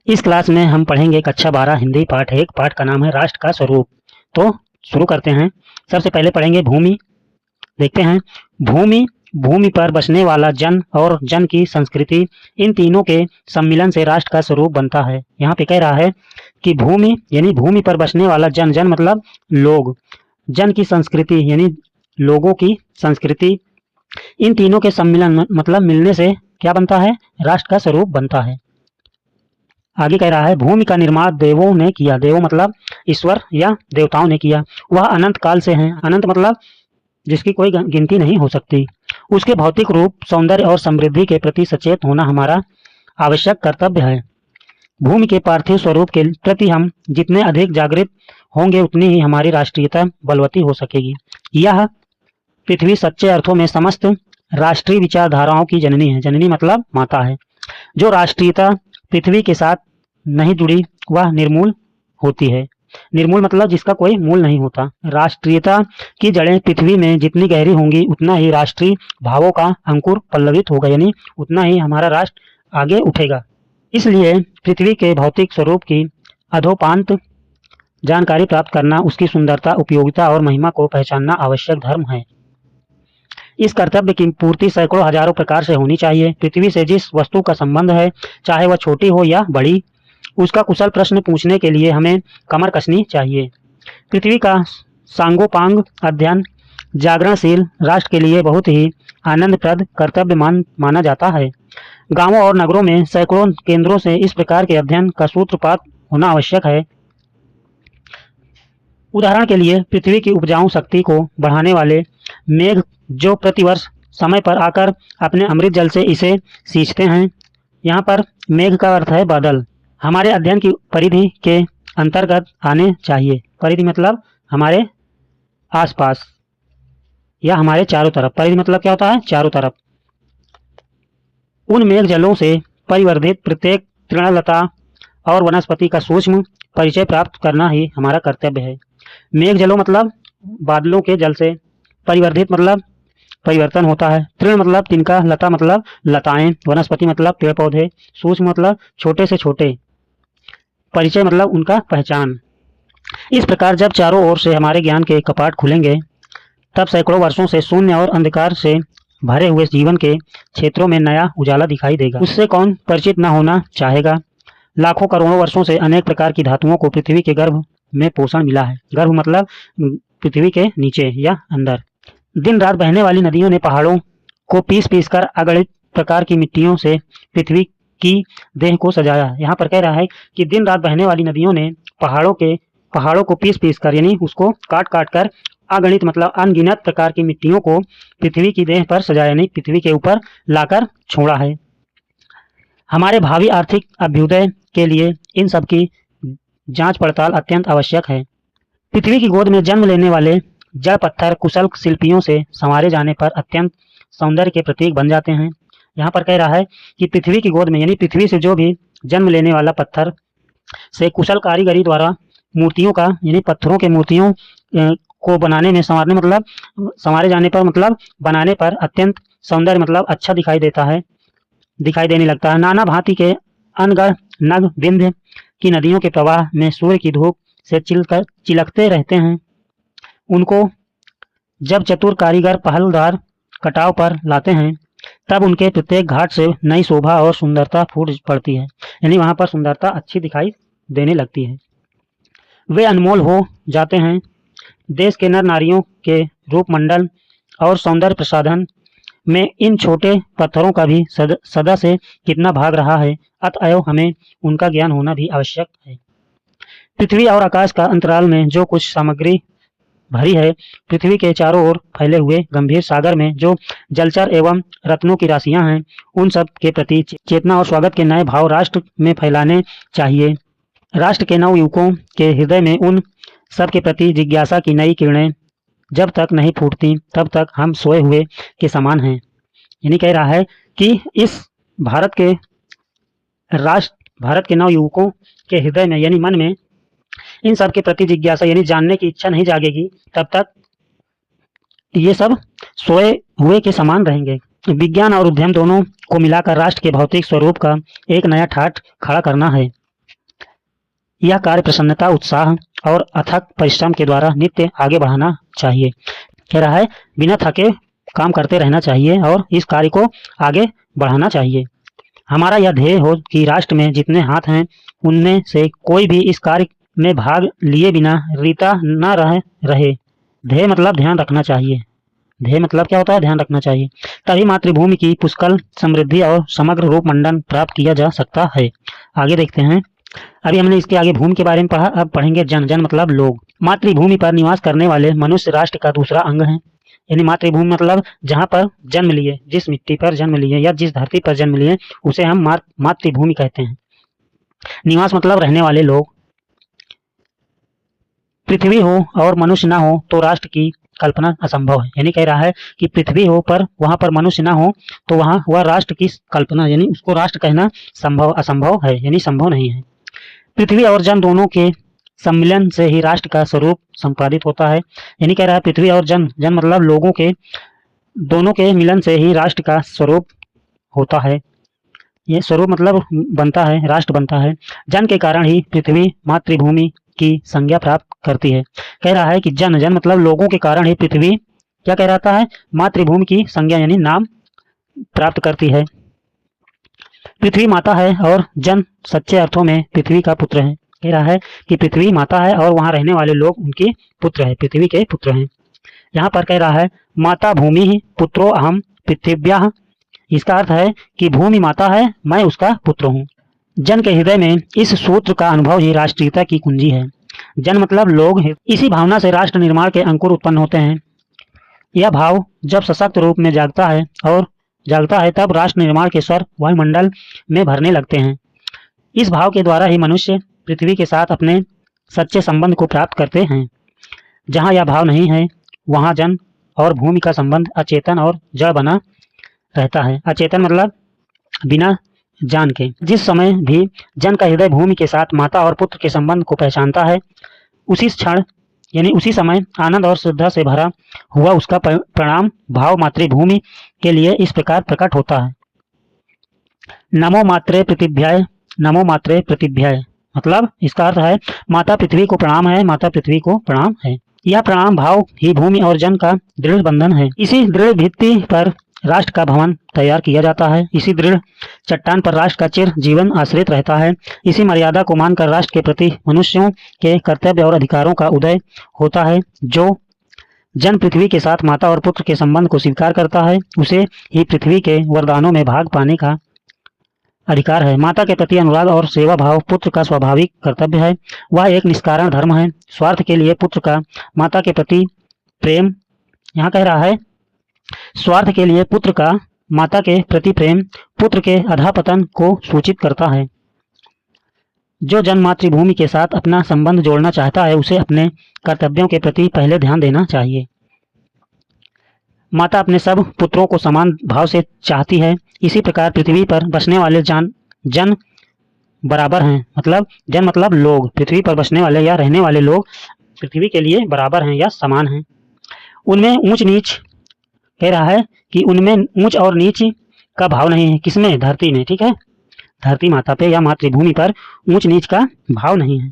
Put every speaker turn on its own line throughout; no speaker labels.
इस क्लास में हम पढ़ेंगे कक्षा 12 हिंदी पाठ 1। पाठ का नाम है राष्ट्र का स्वरूप। तो शुरू करते हैं। सबसे पहले पढ़ेंगे भूमि। देखते हैं भूमि, भूमि पर बसने वाला जन और जन की संस्कृति, इन तीनों के सम्मिलन से राष्ट्र का स्वरूप बनता है। यहाँ पे कह रहा है कि भूमि यानी भूमि पर बसने वाला जन, जन मतलब लोग, जन की संस्कृति यानी लोगों की संस्कृति, इन तीनों के सम्मिलन मतलब मिलने से क्या बनता है? राष्ट्र का स्वरूप बनता है। आगे कह रहा है भूमि का निर्माण देवों ने किया। देवों मतलब ईश्वर या देवताओं ने किया। वह अनंत काल से है। अनंत मतलब जिसकी कोई गिनती नहीं हो सकती। उसके भौतिक रूप, सौंदर्य और समृद्धि के प्रति सचेत होना हमारा आवश्यक कर्तव्य है। भूमि के पार्थिव स्वरूप के प्रति हम जितने अधिक जागृत होंगे उतनी ही हमारी राष्ट्रीयता बलवती हो सकेगी। यह पृथ्वी सच्चे अर्थों में समस्त राष्ट्रीय विचारधाराओं की जननी है। जननी मतलब माता है। जो राष्ट्रीयता पृथ्वी के साथ नहीं जुड़ी वह निर्मूल होती है। निर्मूल मतलब जिसका कोई मूल नहीं होता। राष्ट्रीयता की जड़ें पृथ्वी में जितनी गहरी होंगी उतना ही राष्ट्रीय भावों का अंकुर पल्लवित होगा, यानी उतना ही हमारा राष्ट्र आगे उठेगा। इसलिए पृथ्वी के भौतिक स्वरूप की अधोपांत जानकारी प्राप्त करना, उसकी सुंदरता, उपयोगिता और महिमा को पहचानना आवश्यक धर्म है। इस कर्तव्य की पूर्ति सैकड़ों हजारों प्रकार से होनी चाहिए। पृथ्वी से जिस वस्तु का संबंध है, चाहे वह छोटी हो या बड़ी, उसका कुशल प्रश्न पूछने के लिए हमें कमर कसनी चाहिए। पृथ्वी का सांगोपांग अध्ययन जागरणशील राष्ट्र के लिए बहुत ही आनंदप्रद कर्तव्य माना जाता है। गांवों और नगरों में सैकड़ों केंद्रों से इस प्रकार के अध्ययन का सूत्रपात होना आवश्यक है। उदाहरण के लिए पृथ्वी की उपजाऊ शक्ति को बढ़ाने वाले मेघ जो प्रतिवर्ष समय पर आकर अपने अमृत जल से इसे सींचते हैं। यहाँ पर मेघ का अर्थ है बादल। हमारे अध्ययन की परिधि के अंतर्गत आने चाहिए। परिधि मतलब हमारे आसपास या हमारे चारों तरफ। परिधि मतलब क्या होता है? चारों तरफ। उन मेघ जलों से परिवर्धित प्रत्येक तृणलता और वनस्पति का सूक्ष्म परिचय प्राप्त करना ही हमारा कर्तव्य है। मेघ जलों मतलब बादलों के जल से, परिवर्धित मतलब परिवर्तन होता है, तृण मतलब तिनका, लता मतलब लताएं, वनस्पति मतलब पेड़ पौधे, सूक्ष्म मतलब छोटे से छोटे, परिचय मतलब उनका पहचान। इस प्रकार जब चारों ओर से हमारे ज्ञान के कपाट खुलेंगे तब सैकड़ों वर्षों से शून्य और अंधकार से भरे हुए जीवन के क्षेत्रों में नया उजाला दिखाई देगा। उससे कौन परिचित न होना चाहेगा। लाखों करोड़ों वर्षों से अनेक प्रकार की धातुओं को पृथ्वी के गर्भ में पोषण मिला है। गर्भ मतलब पृथ्वी के नीचे या अंदर। दिन रात बहने वाली नदियों ने पहाड़ों को पीस पीस कर अगणित प्रकार की मिट्टियों से पृथ्वी की देह को सजाया। यहाँ पर कह रहा है कि दिन रात बहने वाली नदियों ने पहाड़ों को पीस पीस कर यानी उसको काट काट कर अगणित मतलब अनगिनत प्रकार की मिट्टियों को पृथ्वी की देह पर सजाया, यानी पृथ्वी के ऊपर लाकर छोड़ा है। हमारे भावी आर्थिक अभ्युदय के लिए इन सब की जांच पड़ताल अत्यंत आवश्यक है। पृथ्वी की गोद में जन्म लेने वाले जड़ पत्थर कुशल शिल्पियों से संवारे जाने पर अत्यंत सौंदर्य के प्रतीक बन जाते हैं। यहाँ पर कह रहा है कि पृथ्वी की गोद में यानी पृथ्वी से जो भी जन्म लेने वाला पत्थर से कुशल कारीगरी द्वारा मूर्तियों का यानी पत्थरों के मूर्तियों को बनाने में संवारे जाने पर मतलब बनाने पर अत्यंत सौंदर्य मतलब अच्छा दिखाई देने लगता है। नाना भांति के अनगढ़ नग विंध्य की नदियों के प्रवाह में सूर्य की धूप से चिलकते रहते हैं। उनको जब चतुर कारीगर पहलदार कटाव पर लाते हैं तब उनके प्रत्येक घाट से नई शोभा और सुंदरता फूट पड़ती है, यानी वहां पर सुंदरता अच्छी दिखाई देने लगती है। वे अनमोल हो जाते हैं। देश के नर नारियों के रूप मंडल और सौंदर्य प्रसाधन में इन छोटे पत्थरों का भी सदा से कितना भाग रहा है, अतएव हमें उनका ज्ञान होना भी आवश्यक है। पृथ्वी और आकाश का अंतराल में जो कुछ सामग्री भरी है, पृथ्वी के चारों ओर फैले हुए गंभीर सागर में जो जलचर एवं रत्नों की राशियां हैं, उन सब के प्रति चेतना और स्वागत के नए भाव राष्ट्र में फैलाने चाहिए। राष्ट्र के नवयुवकों के हृदय में उन सब के प्रति जिज्ञासा की नई किरणें जब तक नहीं फूटती तब तक हम सोए हुए के समान हैं। यानी कह रहा है कि इस भारत के नवयुवकों के हृदय में यानी मन में इन सब के प्रति जिज्ञासा यानी जानने की इच्छा नहीं जागेगी तब तक ये सब सोए हुए के समान रहेंगे। विज्ञान और उद्यम दोनों को मिलाकर राष्ट्र के भौतिक स्वरूप का एक नया ठाठ खड़ा करना है। यह कार्य प्रसन्नता, उत्साह और अथक परिश्रम के द्वारा नित्य आगे बढ़ाना चाहिए। कह रहा है बिना थके काम करते रहना चाहिए और इस कार्य को आगे बढ़ाना चाहिए। हमारा यह ध्येय हो कि राष्ट्र में जितने हाथ हैं उनमें से कोई भी इस कार्य में भाग लिए बिना रीता न रहे। ध्येय मतलब ध्यान रखना चाहिए। ध्येय मतलब क्या होता है? ध्यान रखना चाहिए। तभी मातृभूमि की पुष्कल समृद्धि और समग्र रूप मंडन प्राप्त किया जा सकता है। आगे देखते हैं। अभी हमने इसके आगे भूमि के बारे में पढ़ा, अब पढ़ेंगे जन। जन मतलब लोग। मातृभूमि पर निवास करने वाले मनुष्य राष्ट्र का दूसरा अंग है। यानी मातृभूमि मतलब जहाँ पर जन्म लिए, जिस मिट्टी पर जन्म लिए या जिस धरती पर जन्म लिए उसे हम मातृभूमि कहते हैं। निवास मतलब रहने वाले लोग। पृथ्वी हो और मनुष्य ना हो तो राष्ट्र की कल्पना असंभव है। यानी कह रहा है कि पृथ्वी हो पर वहां पर मनुष्य ना हो तो वहां वह राष्ट्र की कल्पना, यानी उसको राष्ट्र कहना असंभव है, यानी संभव नहीं है। पृथ्वी और जन दोनों के सम्मिलन से ही राष्ट्र का स्वरूप संपादित होता है। यानी कह रहा है पृथ्वी और जन, जन मतलब लोगों के दोनों के मिलन से ही राष्ट्र का स्वरूप होता है। ये स्वरूप मतलब बनता है, राष्ट्र बनता है। जन के कारण ही पृथ्वी मातृभूमि की संज्ञा प्राप्त करती है। कह रहा है कि जन, जन मतलब लोगों के कारण ही पृथ्वी क्या कह रहा है? मातृभूमि की संज्ञा यानी नाम प्राप्त करती है। पृथ्वी माता है और जन सच्चे अर्थों में पृथ्वी का पुत्र है। कह रहा है कि पृथ्वी माता है और वहां रहने वाले लोग उनके पुत्र है, पृथ्वी के पुत्र हैं। यहाँ पर कह रहा है माता भूमि पुत्रो अहम पृथिव्याः। इसका अर्थ है कि भूमि माता है, मैं उसका पुत्र हूँ। जन के हृदय में इस सूत्र का अनुभव ही राष्ट्रीयता की कुंजी है। जन मतलब लोग। इसी भावना से राष्ट्र निर्माण के अंकुर उत्पन्न होते हैं। यह भाव जब सशक्त रूप में जागता है तब राष्ट्र निर्माण के स्वर वायुमंडल में भरने लगते हैं। इस भाव के द्वारा ही मनुष्य पृथ्वी के साथ अपने सच्चे संबंध को प्राप्त करते हैं। जहाँ यह भाव नहीं है वहाँ जन और भूमि का संबंध अचेतन और जड़ बना रहता है। अचेतन मतलब बिना जान के। जिस समय भी जन का हृदय भूमि के साथ माता और पुत्र के संबंध को पहचानता है, उसी क्षण यानी उसी समय आनंद और श्रद्धा से भरा हुआ उसका प्रणाम भाव मातृभूमि के लिए इस प्रकार प्रकट होता है। नमो मात्रे प्रतिभ्याय, नमो मात्रे प्रतिभ्याय मतलब इसका अर्थ है माता पृथ्वी को प्रणाम है, माता पृथ्वी को प्रणाम है। यह प्रणाम भाव ही भूमि और जन का दृढ़ बंधन है। इसी दृढ़ भित्ति पर राष्ट्र का भवन तैयार किया जाता है। इसी दृढ़ चट्टान पर राष्ट्र का चिर जीवन आश्रित रहता है। इसी मर्यादा को मानकर राष्ट्र के प्रति मनुष्यों के कर्तव्य और अधिकारों का उदय होता है। जो जन पृथ्वी के साथ माता और पुत्र के संबंध को स्वीकार करता है उसे ही पृथ्वी के वरदानों में भाग पाने का अधिकार है। माता के प्रति अनुराग और सेवा भाव पुत्र का स्वाभाविक कर्तव्य है। वह एक निष्कारण धर्म है। स्वार्थ के लिए पुत्र का माता के प्रति प्रेम, यहाँ कह रहा है स्वार्थ के लिए पुत्र का माता के प्रति प्रेम पुत्र के अधःपतन को सूचित करता है। जो जन मातृभूमि के साथ अपना संबंध जोड़ना चाहता है उसे अपने कर्तव्यों के प्रति पहले ध्यान देना चाहिए। माता अपने सब पुत्रों को समान भाव से चाहती है। इसी प्रकार पृथ्वी पर बसने वाले जन बराबर हैं। मतलब जन मतलब लोग, पृथ्वी पर बसने वाले या रहने वाले लोग पृथ्वी के लिए बराबर हैं या समान हैं। उनमें ऊंच नीच, कह रहा है कि उनमें ऊंच और नीच का भाव नहीं है। किसमें? धरती में। ठीक है, धरती माता पे या मातृभूमि पर ऊंच नीच का भाव नहीं है।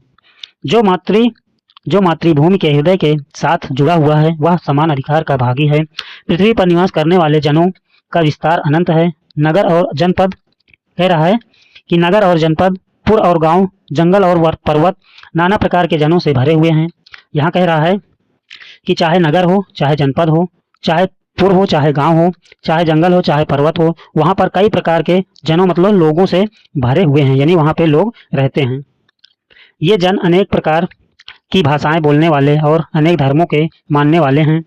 जो मातृभूमि के हृदय के साथ जुड़ा हुआ है वह समान अधिकार का भागी है। पृथ्वी पर निवास करने वाले जनों का विस्तार अनंत है। नगर और जनपद, कह रहा है कि नगर और जनपद, पुर और गांव, जंगल और पर्वत नाना प्रकार के जनों से भरे हुए हैं। यहाँ कह रहा है कि चाहे नगर हो, चाहे जनपद हो, चाहे पुर हो, चाहे गांव हो, चाहे जंगल हो, चाहे पर्वत हो, वहां पर कई प्रकार के जनों मतलब लोगों से भरे हुए हैं, यानी वहां पे लोग रहते हैं। ये जन अनेक प्रकार की भाषाएं बोलने वाले और अनेक धर्मों के मानने वाले हैं।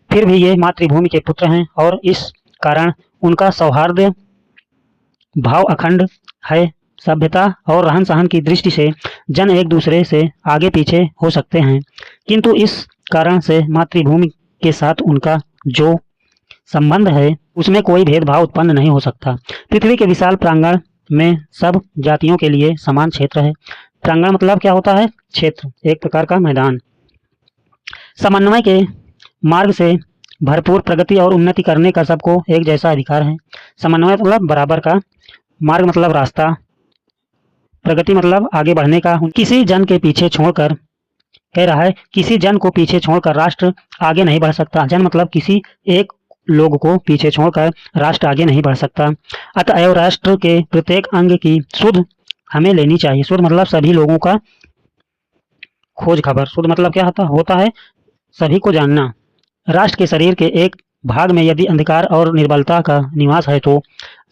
फिर भी ये मातृभूमि के पुत्र हैं और इस कारण उनका सौहार्द भाव अखंड है। सभ्यता और रहन सहन की दृष्टि से जन एक दूसरे से आगे पीछे हो सकते हैं, किंतु इस कारण से मातृभूमि के साथ उनका जो संबंध है उसमें कोई भेदभाव उत्पन्न नहीं हो सकता। पृथ्वी के विशाल प्रांगण में सब जातियों के लिए समान क्षेत्र है। प्रांगण मतलब क्या होता है? क्षेत्र, एक प्रकार का मैदान। समन्वय के मार्ग से भरपूर प्रगति और उन्नति करने का सबको एक जैसा अधिकार है। समन्वय मतलब बराबर का, मार्ग मतलब रास्ता, प्रगति मतलब आगे बढ़ने का। किसी जन के पीछे छोड़कर, कह रहा है किसी जन को पीछे छोड़कर राष्ट्र आगे नहीं बढ़ सकता। जन मतलब किसी एक लोग को पीछे छोड़कर राष्ट्र आगे नहीं बढ़ सकता। अतएव राष्ट्र के प्रत्येक अंग की सुध हमें लेनी चाहिए। सुध मतलब सभी लोगों का खोज खबर। सुध मतलब क्या होता है सभी को जानना। राष्ट्र के शरीर के एक भाग में यदि अंधकार और निर्बलता का निवास है तो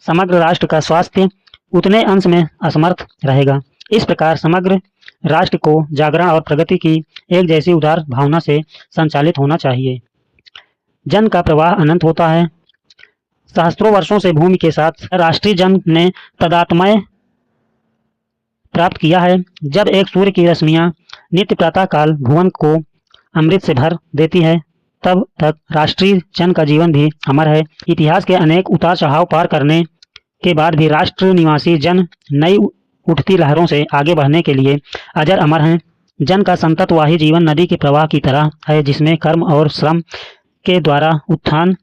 समग्र राष्ट्र का स्वास्थ्य उतने अंश में असमर्थ रहेगा। इस प्रकार समग्र राष्ट्र को जागरण और प्रगति की एक जैसी उदार भावना से संचालित होना चाहिए। जन का प्रवाह अनंत होता है। सहस्त्रों वर्षों से भूमि के साथ राष्ट्रीय जन ने तदात्मय प्राप्त किया है। जब एक सूर्य की रश्मियां नित्य प्रातः काल भुवन को अमृत से भर देती है, तब तक राष्ट्रीय जन का जीवन भी अमर है। इतिहास के अनेक उतार चढ़ाव पार करने के बाद भी राष्ट्र निवासी जन नई उठती लहरों से आगे बढ़ने के लिए अजर अमर हैं। जन का संततवाही जीवन नदी के प्रवाह की तरह है, जिसमें कर्म और श्रम के द्वारा उत्थान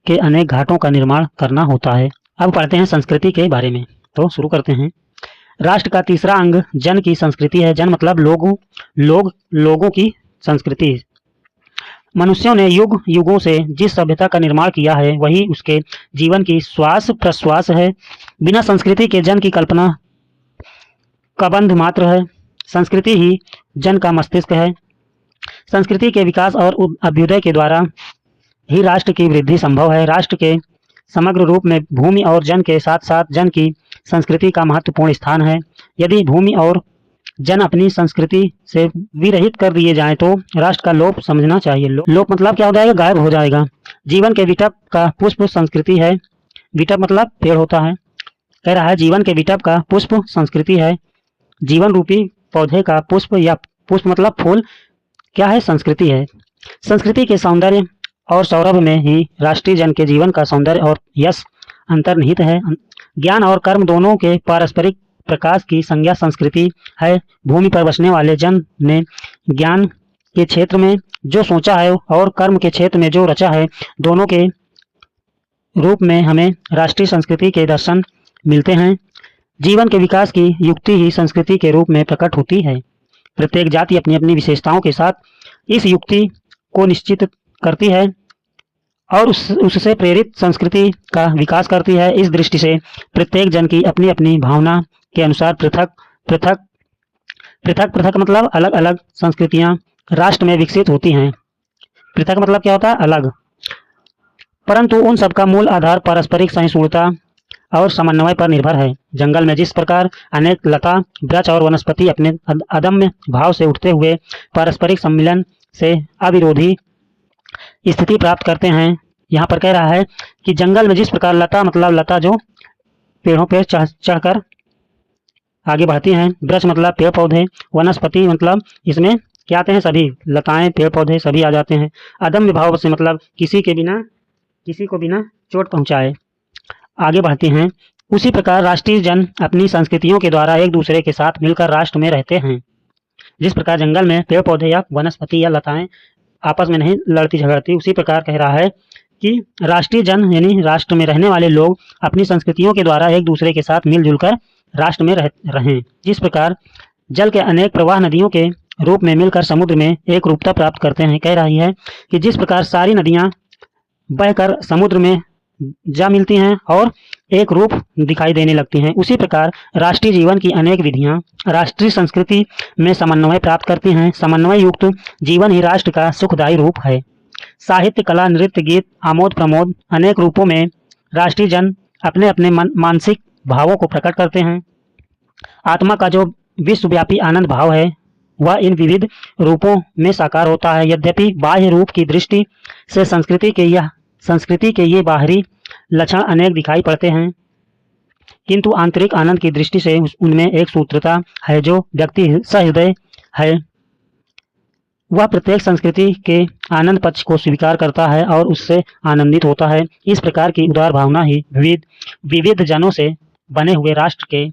के अनेक घाटों का निर्माण करना होता है। अब पढ़ते हैं संस्कृति के बारे में, तो शुरू करते हैं। राष्ट्र का तीसरा अंग जन की संस्कृति है। जन मतलब लोगों की संस्कृति। मनुष्यों ने युग युगों से जिस सभ्यता का निर्माण किया है वही उसके जीवन की श्वास प्रश्वास है। बिना संस्कृति के जन की कल्पना कबंध मात्र है। संस्कृति ही जन का मस्तिष्क है। संस्कृति के विकास और अभ्युदय के द्वारा ही राष्ट्र की वृद्धि संभव है। राष्ट्र के समग्र रूप में भूमि और जन के साथ साथ जन की संस्कृति का महत्वपूर्ण स्थान है। यदि भूमि और जन अपनी संस्कृति से विरहित कर दिए जाएं तो राष्ट्र का लोप समझना चाहिए। लोप मतलब क्या हो जाएगा, गायब हो जाएगा। जीवन के विटप का पुष्प संस्कृति है। विटप मतलब पेड़ होता है। कह रहा है जीवन के विटप का पुष्प संस्कृति है। जीवन रूपी पौधे का पुष्प या पुष्प मतलब फूल क्या है, संस्कृति है। संस्कृति के सौंदर्य और सौरभ में ही राष्ट्रीय जन के जीवन का सौंदर्य और यश अंतर्निहित है। ज्ञान और कर्म दोनों के पारस्परिक प्रकाश की संज्ञा संस्कृति है। भूमि पर बसने वाले जन ने ज्ञान के क्षेत्र में जो सोचा है और कर्म के क्षेत्र में जो रचा है, दोनों के रूप में हमें राष्ट्रीय संस्कृति के दर्शन मिलते हैं। जीवन के विकास की युक्ति ही संस्कृति के रूप में प्रकट होती है। प्रत्येक जाति अपनी अपनी विशेषताओं के साथ इस युक्ति को निश्चित करती है और उससे प्रेरित संस्कृति का विकास करती है। इस दृष्टि से प्रत्येक जन की अपनी अपनी भावना के अनुसार पृथक पृथक मतलब अलग अलग संस्कृतियां राष्ट्र में विकसित होती हैं। पृथक मतलब क्या होता है, अलग, परंतु उन सब का मूल आधार पारस्परिक सहिष्णुता और समन्वय पर निर्भर है। जंगल में जिस प्रकार अनेक लता वृक्ष और वनस्पति अपने अदम्य भाव से उठते हुए पारस्परिक सम्मिलन से अविरोधी स्थिति प्राप्त करते हैं, यहाँ पर कह रहा है कि जंगल में जिस प्रकार लता मतलब लता जो पेड़ों पर चढ़कर आगे बढ़ती हैं, वृक्ष मतलब पेड़ पौधे, वनस्पति मतलब इसमें क्या आते हैं, सभी लताएं पेड़ पौधे सभी आ जाते हैं। अदम्य भाव से मतलब किसी को बिना चोट पहुंचाए आगे बढ़ते हैं। उसी प्रकार राष्ट्रीय जन अपनी संस्कृतियों के द्वारा एक दूसरे के साथ मिलकर राष्ट्र में रहते हैं। जिस प्रकार जंगल में पेड़ पौधे या वनस्पति या लताएं आपस में नहीं लड़ती झगड़ती, उसी प्रकार कह रहा है कि राष्ट्रीय जन यानी राष्ट्र में रहने वाले लोग अपनी संस्कृतियों के द्वारा एक दूसरे के साथ मिलजुल कर राष्ट्र में रहें। जिस प्रकार जल के अनेक प्रवाह नदियों के रूप में मिलकर समुद्र में एक रूपता प्राप्त करते हैं, कह रही है कि जिस प्रकार सारी नदियां बहकर समुद्र में जा मिलती हैं और एक रूप दिखाई देने लगती हैं, उसी प्रकार राष्ट्रीय जीवन की अनेक विधियां राष्ट्रीय संस्कृति में समन्वय प्राप्त करती हैं। समन्वय युक्त जीवन ही राष्ट्र का सुखदायी रूप है। साहित्य, कला, नृत्य, गीत, आमोद प्रमोद अनेक रूपों में राष्ट्रीय जन अपने अपने मानसिक भावों को प्रकट करते हैं। आत्मा का जो विश्वव्यापी आनंद भाव है वह इन विविध रूपों में साकार होता है। यद्यपि बाह्य रूप की दृष्टि से संस्कृति के ये बाहरी लक्षण अनेक दिखाई पड़ते हैं, किंतु आंतरिक आनंद की दृष्टि से उनमें एक सूत्रता है। जो व्यक्ति सहृदय है वह प्रत्येक संस्कृति के आनंद पक्ष को स्वीकार करता है और उससे आनंदित होता है। इस प्रकार की उदार भावना ही विविध जनों से बने हुए राष्ट्र के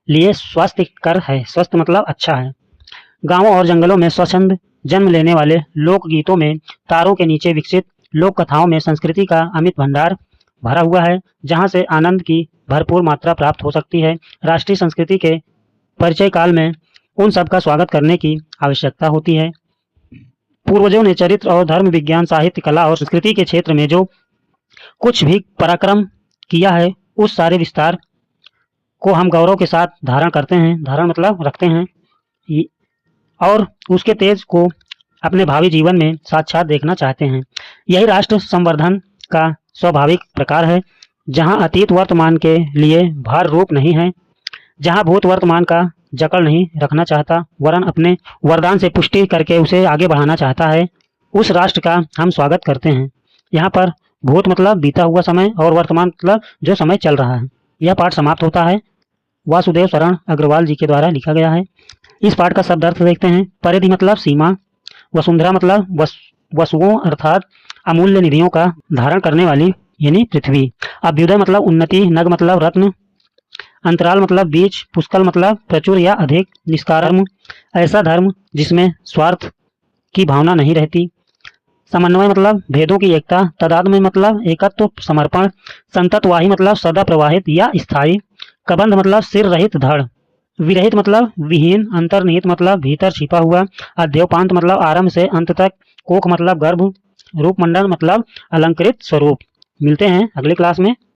लिए स्वास्थ्यकर है। स्वस्थ मतलब अच्छा है। गांवों और जंगलों में स्वच्छंद जन्म लेने वाले लोकगीतों में, तारों के नीचे विकसित लोक कथाओं में संस्कृति का अमित भंडार भरा हुआ है, जहां से आनंद की भरपूर मात्रा प्राप्त हो सकती है। राष्ट्रीय संस्कृति के परिचय काल में उन सब का स्वागत करने की आवश्यकता होती है। पूर्वजों ने चरित्र और धर्म, विज्ञान, साहित्य, कला और संस्कृति के क्षेत्र में जो कुछ भी पराक्रम किया है, उस सारे विस्तार को हम गौरव के साथ धारण करते हैं, धारण मतलब रखते हैं, और उसके तेज को अपने भावी जीवन में साक्षात देखना चाहते हैं। यही राष्ट्र संवर्धन का स्वाभाविक प्रकार है, जहाँ अतीत वर्तमान के लिए भार रूप नहीं है, जहाँ भूत वर्तमान का जकड़ नहीं रखना चाहता, वरन अपने वरदान से पुष्टि करके उसे आगे बढ़ाना चाहता है, उस राष्ट्र का हम स्वागत करते हैं। यहाँ पर भूत मतलब बीता हुआ समय और वर्तमान मतलब जो समय चल रहा है। यह पाठ समाप्त होता है। वासुदेव शरण अग्रवाल जी के द्वारा लिखा गया है। इस पाठ का शब्द अर्थ देखते हैं। परिधि मतलब सीमा, वसुंधरा मतलब वसुओं अर्थात अमूल्य निधियों का धारण करने वाली यानी पृथ्वी। अभ्युदय मतलब उन्नति, नग मतलब रत्न, अंतराल मतलब बीच, पुष्कल मतलब प्रचुर या अधिक, निष्कारण ऐसा धर्म जिसमें स्वार्थ की भावना नहीं रहती, समन्वय मतलब भेदों की एकता, तदात्म्य मतलब एकत्व, समर्पण, संततवाही मतलब सदा प्रवाहित या स्थायी, कबंध मतलब सिर रहित धड़, विरहित मतलब विहीन, अंतर्निहित मतलब भीतर छिपा हुआ, अध्योपांत मतलब आरंभ से अंत तक, कोख मतलब गर्भ, रूपमंडल मतलब अलंकृत स्वरूप। मिलते हैं अगले क्लास में।